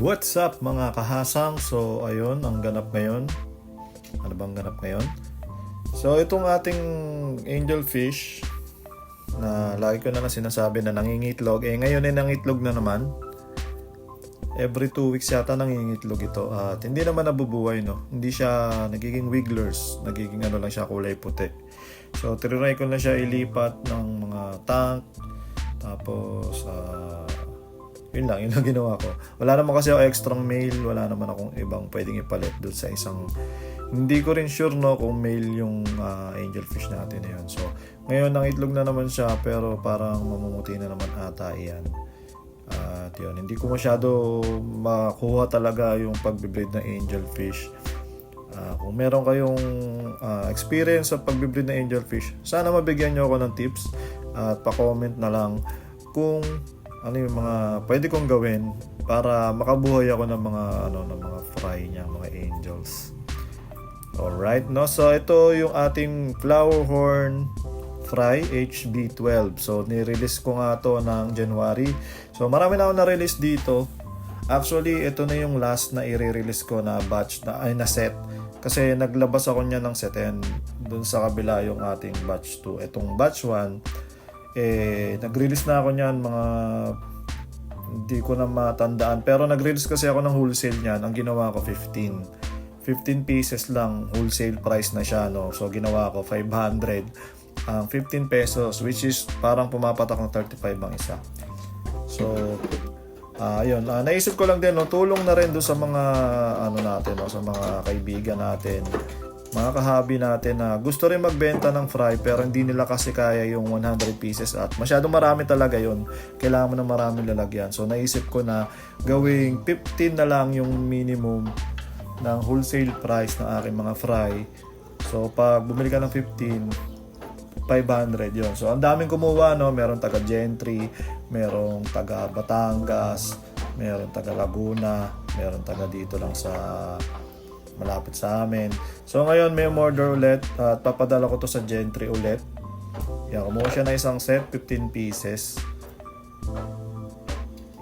What's up mga kahasang? So ayun, ang ganap ngayon. Ano bang ganap ngayon? So itong ating angelfish na lagi ko na sinasabi na nangingitlog. Ngayon ay nangitlog na naman. Every 2 weeks yata nangingitlog ito. At hindi naman nabubuhay, no? Hindi siya nagiging wigglers. Nagiging ano lang siya, kulay puti. So trinay ko na siya ilipat ng mga tank. Tapos yun lang ginawa ko. Wala naman kasi ako extrang male, wala naman akong ibang pwedeng ipalit doon sa isang, hindi ko rin sure no kung male yung angelfish natin na yun. So ngayon nangitlog na naman siya pero parang mamumuti na naman ata yan. At yun, hindi ko masyado makuha talaga yung pagbe-breed ng angelfish. Kung meron kayong experience sa pagbe-breed ng angelfish, sana mabigyan nyo ako ng tips at pa-comment na lang kung ano yung mga pwede kong gawin para makabuhay ako ng mga ng mga fry niya, mga angels. Alright, no? So ito yung ating flower horn fry HB12. So ni-release ko nga to ng January. So marami na ako na-release dito. Actually, ito na yung last na i-release ko na batch na set. Kasi naglabas ako niya ng set and dun sa kabila yung ating batch 2. Itong batch 1 nag-release na ako niyan mga hindi ko na matandaan pero nag-release kasi ako ng wholesale niyan. Ang ginawa ko 15 pieces lang, wholesale price na siya, no? So ginawa ko 500 ang 15 pesos, which is parang pumapatak ng 35 ang isa. So ayun, naisip ko lang din, no, tulong na rin do sa mga natin, no, sa mga kaibigan natin, mga kahabi natin na gusto rin magbenta ng fry pero hindi nila kasi kaya yung 100 pieces at masyadong marami talaga yon. Kailangan mo ng maraming lalagyan. So naisip ko na gawing 15 na lang yung minimum ng wholesale price ng aking mga fry. So pag bumili ka ng 15, 500 yon. So ang daming kumuha, no? Meron taga Gentry, merong taga Batangas, meron taga Laguna, meron taga dito lang sa malapit sa amin. So ngayon may order ulit at papadala ko to sa Gentry ulit. Yan, kumuha siya na isang set, 15 pieces.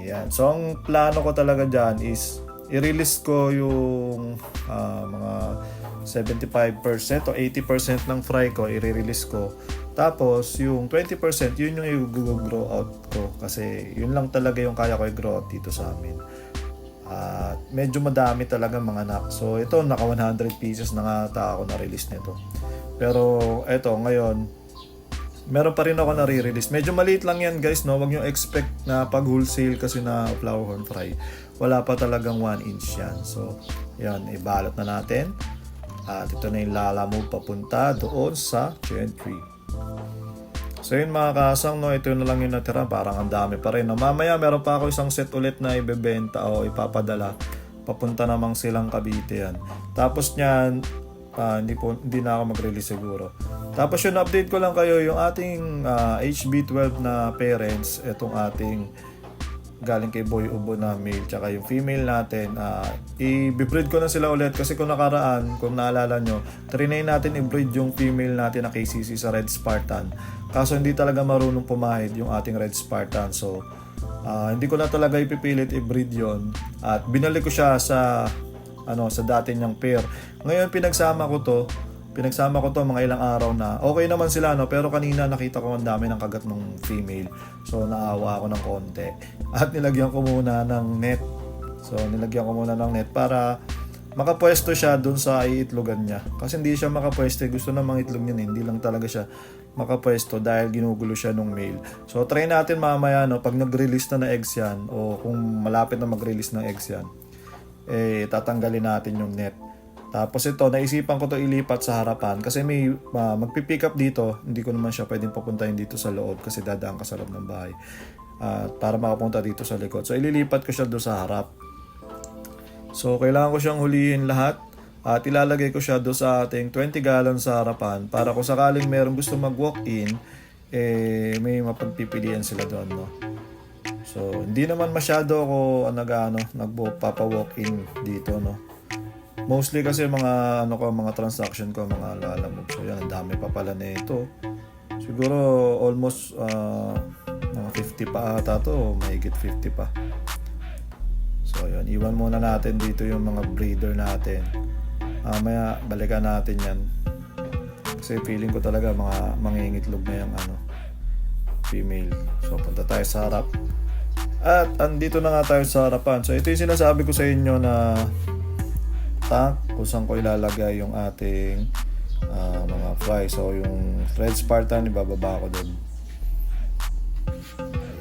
Yan. So ang plano ko talaga dyan is i-release ko yung mga 75% o 80% ng fry ko, i-release ko. Tapos yung 20% yun yung i-grow out ko kasi yun lang talaga yung kaya ko i-grow out dito sa amin. At medyo madami talaga mga anak. So ito, naka 100 pieces na nga ako na-release nito. Pero ito, ngayon, meron pa rin ako na-release. Medyo maliit lang yan guys, no? Huwag nyo expect na pag wholesale kasi na flower horn fry. Wala pa talagang 1 inch yan. So, yan, ibalot na natin. At ito na yung lalamove papunta doon sa Gentry. So yun mga kasang, no, ito na lang yung natira, parang ang dami pa rin. No? Mamaya meron pa ako isang set ulit na ibebenta o ipapadala. Papunta namang silang Cavite yan. Tapos niyan, hindi na ako mag-release siguro. Tapos yun, update ko lang kayo yung ating HB12 na parents, itong ating galing kay Boy Ubo na male, tsaka yung female natin, i-breed ko na sila ulit kasi kung nakaraan, kung naalala nyo, trinay natin i-breed yung female natin na KCC sa Red Spartan. Kaso hindi talaga marunong pumahid yung ating Red Spartan. So, hindi ko na talaga ipipilit i-breed yon. At binalik ko siya sa dati niyang pair. Ngayon pinagsama ko to mga ilang araw na. Okay naman sila, no? Pero kanina nakita ko ang dami ng kagat ng female. So naawa ako ng konti. At nilagyan ko muna ng net. Para makapwesto siya dun sa iitlogan niya. Kasi hindi siya makapwesto. Gusto na mangitlog niya, hindi lang talaga siya makapwesto dahil ginugulo siya nung male. So try natin mamaya, no? Pag nag-release na eggs yan o kung malapit na mag-release ng eggs yan, tatanggalin natin yung net. Tapos ito, naisipan ko to ilipat sa harapan kasi may magpipick up dito. Hindi ko naman siya pwedeng papuntahin dito sa loob kasi dadaan ka sa loob ng bahay. Para makapunta dito sa likod. So ililipat ko siya doon sa harap. So kailangan ko siyang hulihin lahat at ilalagay ko siya doon sa ating 20 gallon sa harapan para kung sakaling mayroong gusto mag-walk-in, may mapagpipilian sila doon, no? So hindi naman masyado ako nagpapa-walk-in dito, no? Mostly kasi mga transaction ko, mga lalamove. So yan, ang dami pa pala nito. Siguro almost mga 50 pa ata to, mahigit 50 pa. So yun, Yan, iwan muna natin dito yung mga breeder natin. Maya balikan natin yan. Kasi feeling ko talaga mga mangingitlog na yung female. So punta tayo sa harap. At andito na nga tayo sa harapan. So ito yung sinasabi ko sa inyo na tank kung saan ko ilalagay yung ating mga fry. So yung Red Spartan ibababa ko doon.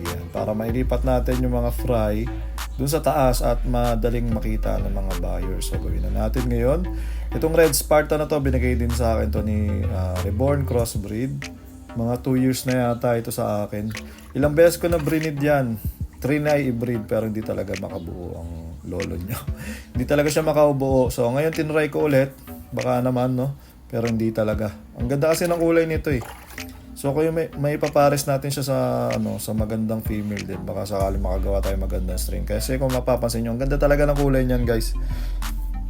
Ayan, para mailipat natin yung mga fry dun sa taas at madaling makita ng mga buyers. So gawin na natin ngayon. Itong Red Spartan na to, binigay din sa akin to ni Reborn Crossbreed. Mga 2 years na yata ito sa akin. Ilang beses ko na brinid yan. 3 na i-breed pero hindi talaga makabuo ang lolo niya. Hindi talaga siya makabuo. So ngayon tinry ko ulit. Baka naman no. Pero hindi talaga. Ang ganda kasi ng kulay nito eh. So kung may ipapares natin siya sa sa magandang female din, baka sakali makagawa tayo magandang string. Kasi kung mapapansin niyo, ang ganda talaga ng kulay niyan, guys.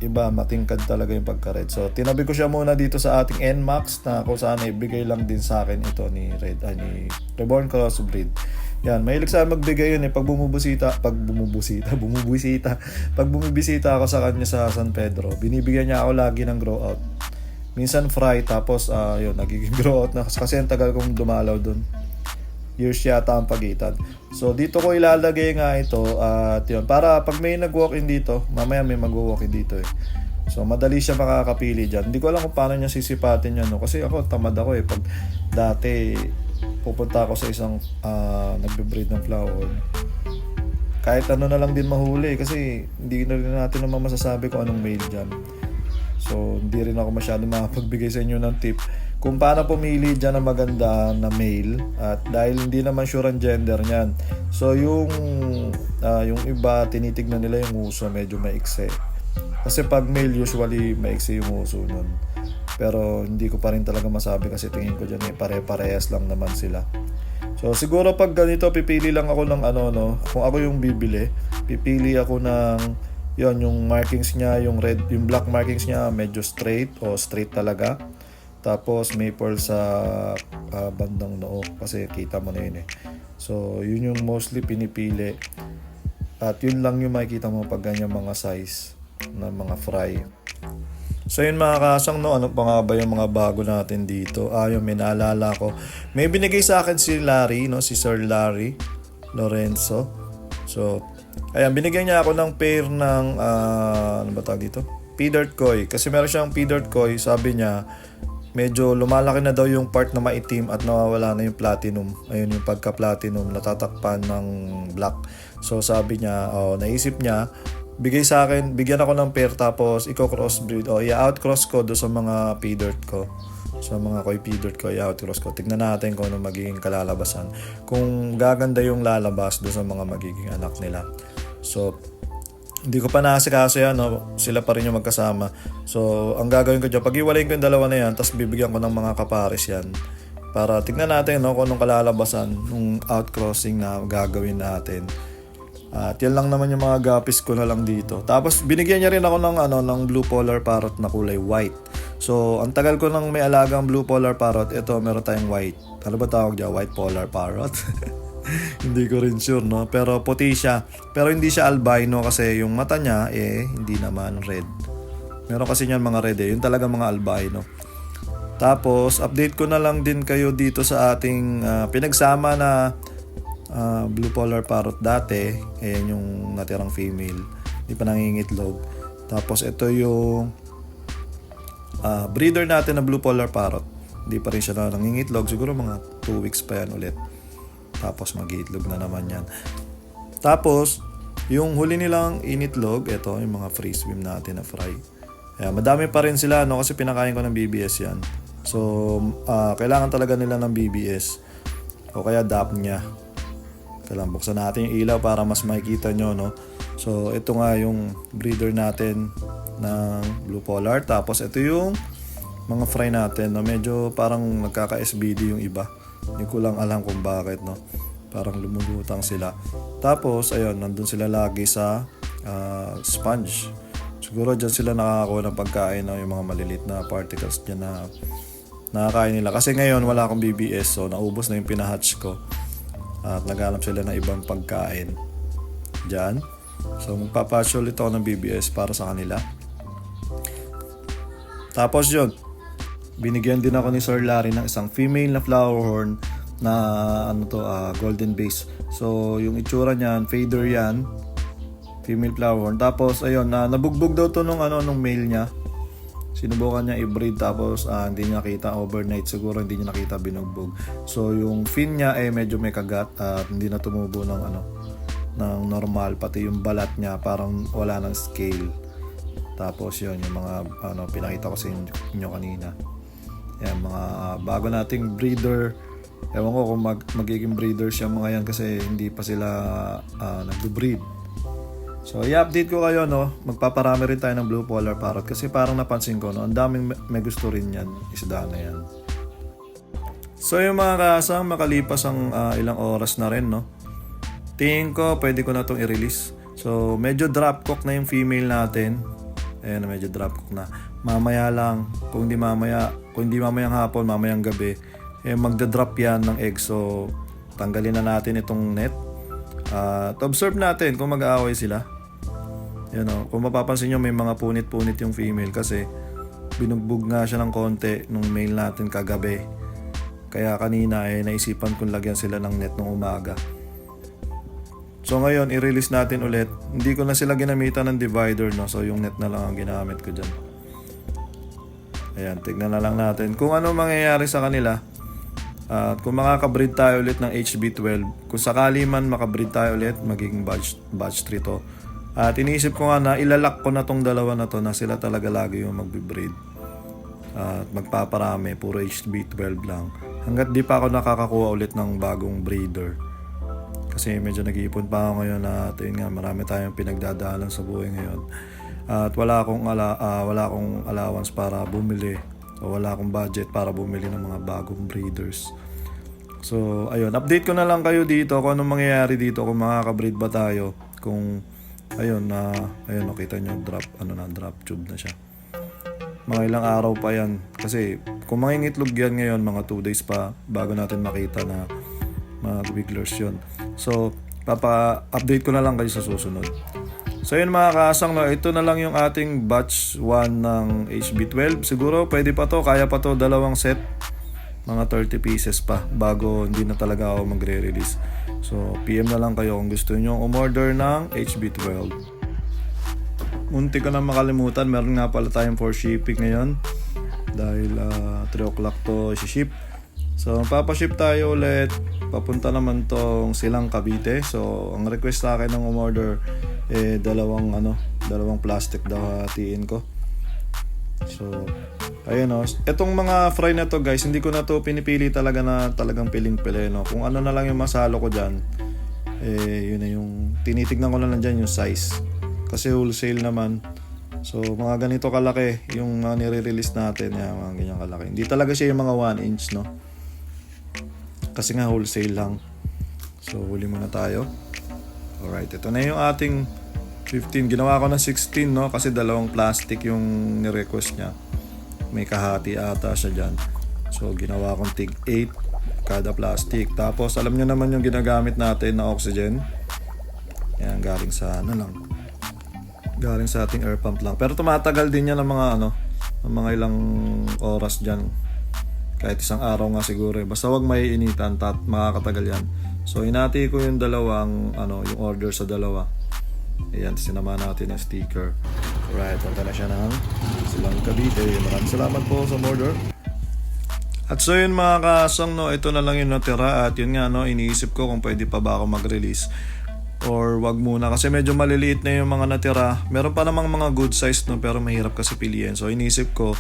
Iba, matingkad talaga yung pagka-red. So tinabi ko siya muna dito sa ating NMAX na kung saan ibigay lang din sa akin ito ni Reborn Crossbreed. Yan, mahilig sa magbigay yun eh pag bumibisita ako sa kanya sa San Pedro. Binibigyan niya ako lagi ng grow out. Minsan fry, tapos yun, nagiging grow out na kasi ang tagal kong dumalaw dun. Years yata ang pagitan. So dito ko ilalagay nga ito at yun, para pag may nag-walk-in dito, mamaya may mag-walk-in dito eh. So madali siya makakapili dyan. Hindi ko alam kung paano niya sisipatin yan, no? Kasi ako tamad ako eh. Pag dati pupunta ako sa isang nagbe-breed ng flower, kahit ano na lang din mahuli kasi hindi na rin natin naman masasabi kung anong male dyan. So hindi rin ako masyado makapagbigay sa inyo ng tip kung paano pumili dyan ng maganda na male, at dahil hindi naman sure ang gender niyan. So yung iba tinitignan nila yung uso, medyo maikse. Kasi pag male usually maikse yung uso nun. Pero hindi ko pa rin talaga masabi kasi tingin ko dyan pare-parehas lang naman sila. So siguro pag ganito pipili lang ako ng kung ako yung bibili, pipili ako ng yung markings niya, yung black markings niya medyo straight o straight talaga. Tapos may pearl sa bandang noo kasi kita mo na yun eh. So yun yung mostly pinipili. At yun lang yung makikita mo pag ganyan mga size na mga fry. So yun mga kasang, ano pa nga ba yung mga bago natin dito? Yung may naalala ko. May binigay sa akin si Larry, si Sir Larry Lorenzo. So ayan, binigyan niya ako ng pair ng ano ba tawag dito? P-Dirt Koi. Kasi meron siyang P-Dirt Koi, sabi niya medyo lumalaki na daw yung part na maitim at nawawala na yung platinum. Ayun yung pagka-platinum, natatakpan ng black. So sabi niya, naisip niya, bigyan ako ng pair tapos i-crossbreed i-outcross ko do sa mga P-Dirt ko. Sa mga Koi P-Dirt ko, i-outcross ko. Tignan natin kung ano magiging kalalabasan. Kung gaganda yung lalabas do sa mga magiging anak nila. So hindi ko pa naasikaso yan, sila pa rin yung magkasama. So ang gagawin ko dyan, pag-iwalayin ko yung dalawa na yan, tapos bibigyan ko ng mga kapares yan para tignan natin kung anong kalalabasan ng outcrossing na gagawin natin. At yan lang naman yung mga gapis ko na lang dito. Tapos binigyan niya rin ako ng blue polar parrot na kulay white. So ang tagal ko nang may alagang blue polar parrot. Ito meron tayong white. Ano ba tawag dyan? White polar parrot. Hindi ko rin sure, pero puti siya. Pero hindi siya albino kasi yung mata niya hindi naman red. Meron kasi niyan mga red yung talaga mga albino. Tapos update ko na lang din kayo dito sa ating pinagsama na blue polar parrot dati. Ayan yung natirang female, hindi pa nangingitlog. Tapos ito yung breeder natin na blue polar parrot. Hindi pa rin siya nangingitlog, siguro mga 2 weeks pa yan ulit. Tapos mag-iitlog na naman yan. Tapos yung huli nilang initlog, ito yung mga free swim natin na fry. Madami pa rin sila kasi pinakain ko ng BBS yan. So kailangan talaga nila ng BBS o kaya DAP niya. Kailangan buksan natin yung ilaw para mas makikita nyo, So ito nga yung breeder natin ng blue polar. Tapos ito yung mga fry natin na medyo parang nagkaka-SBD yung iba. Hindi ko lang alam kung bakit, parang lumulutang sila. Tapos ayun, nandun sila lagi sa sponge. Siguro dyan sila nakakakuha ng pagkain, yung mga maliliit na particles dyan na nakakain nila. Kasi ngayon wala akong BBS, so naubos na yung pinahatch ko. At naghanap sila ng ibang pagkain dyan. So magpapatch ulit ako ng BBS para sa kanila. Tapos yun, binigyan din ako ni Sir Larry ng isang female na flower horn na golden base. So yung itsura niyan, fader yan, female flower horn. Tapos ayun, nabugbog daw to nung male niya. Sinubukan niya i-breed tapos hindi niya nakita overnight, siguro hindi niya nakita binugbog. So yung fin niya medyo may kagat at hindi na tumubo ng ng normal, pati yung balat niya parang wala ng scale. Tapos yun yung mga pinakita ko sa inyo kanina. Yan mga bago nating breeder. Ewan ko kung magiging breeders yung mga yan kasi hindi pa sila nagbe-breed. So i-update ko kayo, magpaparami rin tayo ng blue polar parrot kasi parang napansin ko ang daming may gusto rin yan, isda na yan. So yung mga kasang makalipas ang ilang oras na rin, tingin ko pwede ko na itong i-release. So medyo drop cook na yung female natin. Ayan, medyo drop cook na. Mamaya lang, kung hindi mamayang hapon, mamayang gabi, magda-drop yan ng egg. So tanggalin na natin itong net. Observe natin kung mag-aaway sila. Kung mapapansin nyo, may mga punit-punit yung female kasi binugbog nga siya ng konti nung male natin kagabi. Kaya kanina naisipan kong lagyan sila ng net nung umaga. So ngayon, i-release natin ulit. Hindi ko na sila ginamitan ng divider, So yung net na lang ang ginamit ko dyan. Ayan, tignan na lang natin kung ano mangyayari sa kanila. At kung makaka-breed tayo ulit ng HB12, kung sakali man makabreed tayo ulit, magiging batch 3 to. At iniisip ko nga na ilalak ko na tong dalawa na to na sila talaga lagi yung magbe-breed. At magpaparami, puro HB12 lang. Hanggat di pa ako nakakakuha ulit ng bagong breeder. Kasi medyo nag-iipon pa ako ngayon at yun nga, marami tayong pinagdadaanan sa buhay ngayon. At wala akong allowance para bumili o wala akong budget para bumili ng mga bagong breeders. So ayun, update ko na lang kayo dito kung anong mangyayari dito, kung makaka-breed ba tayo. Kung ayun kita nyo drop tube na siya. Mga ilang araw pa yan kasi kung mangingitlog yan ngayon, mga 2 days pa bago natin makita na mag-wigglers yun. So papa-update ko na lang kayo sa susunod. So yun mga kasang, ito na lang yung ating batch 1 ng HB12. Siguro pwede pa to, kaya pa to dalawang set, mga 30 pieces pa bago hindi na talaga ako magre-release. So PM na lang kayo kung gusto nyo umorder ng HB12. Munti ko na makalimutan, meron nga pala tayong for shipping ngayon dahil 3 o'clock to isi-ship. So papaship tayo ulit, papunta naman tong Silang Cavite. So ang request sa akin ng umorder dalawang plastic daw hatiin ko. So ayun etong mga fry na to guys, hindi ko na to pinipili talaga na talagang piling-pili Kung ano na lang yung masalo ko diyan, yun na yung tinitignan ko na lang diyan yung size. Kasi wholesale naman. So mga ganito kalaki yung nire-release natin, mga ganyan kalaki. Hindi talaga siya yung mga 1 inch kasi nga wholesale lang. So huli muna tayo. Alright, ito na yung ating 15. Ginawa ko ng 16 kasi dalawang plastic yung ni-request niya. May kahati ata siya dyan. So ginawa kong tig 8 kada plastic. Tapos alam nyo naman yung ginagamit natin na oxygen. Yan, galing sa galing sa ating air pump lang. Pero tumatagal din yan ng mga ilang oras dyan. Kahit isang araw nga siguro. Basta wag may initan, makakatagal yan. So inati ko yung dalawang yung order sa dalawa. Ayan, sinama natin yung sticker. Alright, punta na siya ng Silang Cavite. Maraming salamat po sa order. At so yun mga kasang, ito na lang yung natira. At yun nga, iniisip ko kung pwede pa ba ako mag-release or wag muna kasi medyo maliliit na yung mga natira. Meron pa namang mga good size pero mahirap kasi piliin. So iniisip ko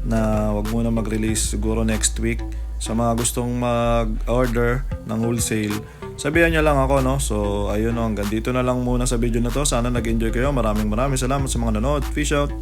na wag muna mag-release, siguro next week. Sa mga gustong mag-order ng wholesale, sabihan nyo lang ako So ayun hanggang dito na lang muna sa video na to. Sana nag-enjoy kayo. Maraming salamat sa mga nanood. Fish out.